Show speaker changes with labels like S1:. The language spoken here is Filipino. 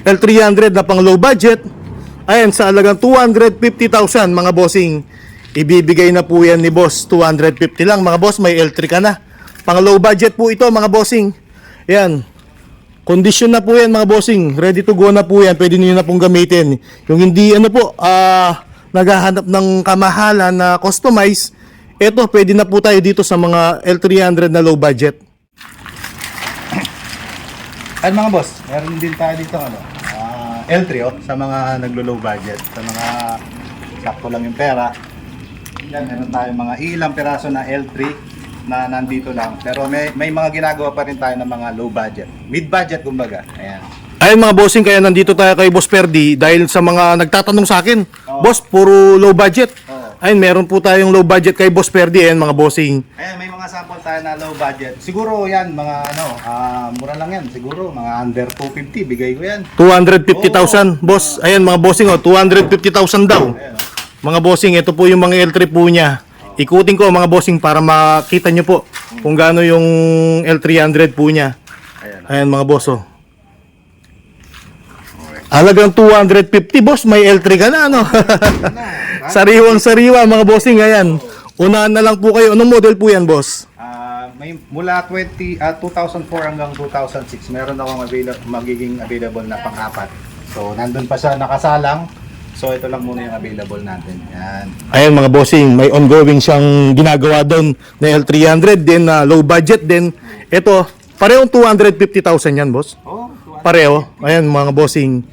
S1: L300 na pang low budget. Ayan, sa halagang 250,000 mga bossing. Ibibigay na po yan ni boss. 250 lang mga boss, may L3 ka na. Pang low budget po ito mga bossing. Ayan. Condition na po yan mga bossing. Ready to go na po yan. Pwede niyo na pong gamitin. Yung hindi naghahanap ng kamahalan na customize, eto pwede na po tayo dito sa mga L300 na low budget.
S2: At mga boss, meron din tayo dito L3 sa mga naglo-low budget, sa mga sakto lang yung pera. Yan, meron tayo mga ilang peraso na L3 na nandito lang. Pero may mga ginagawa pa rin tayo ng mga low budget, mid budget kumbaga. Ayan.
S1: Ayun mga bossing, kaya nandito tayo kay Boss Ferdy dahil sa mga nagtatanong sa akin, boss, puro low budget. Ayun, meron po tayong low budget kay Boss Ferdy, ayun mga bossing.
S2: Ayan, may mga sample tayo na low budget. Siguro yan, mga mura lang yan. Siguro mga under 250, bigay ko yan.
S1: 250,000, boss. Ayan mga bossing, 250,000 daw.
S2: Ayan,
S1: Mga bossing, ito po yung mga L3 po niya. Ikutin ko mga bossing para makita nyo po kung gaano yung L300 po niya. Ayan mga boss, Halagang 250, boss, may L3 ka na, ano? Sariwang-sariwa, mga bossing, ayan. Unahan na lang po kayo. Anong model po yan, boss?
S2: may mula 2004 hanggang 2006, meron akong magiging available na pang-apat. So, nandun pa siya nakasalang. So, ito lang muna yung available natin. Yan.
S1: Ayan, mga bossing, may ongoing siyang ginagawa doon na L300, then low budget, then ito, parehong 250,000 yan, boss.
S2: Oh,
S1: Pareho. Ayan, mga bossing.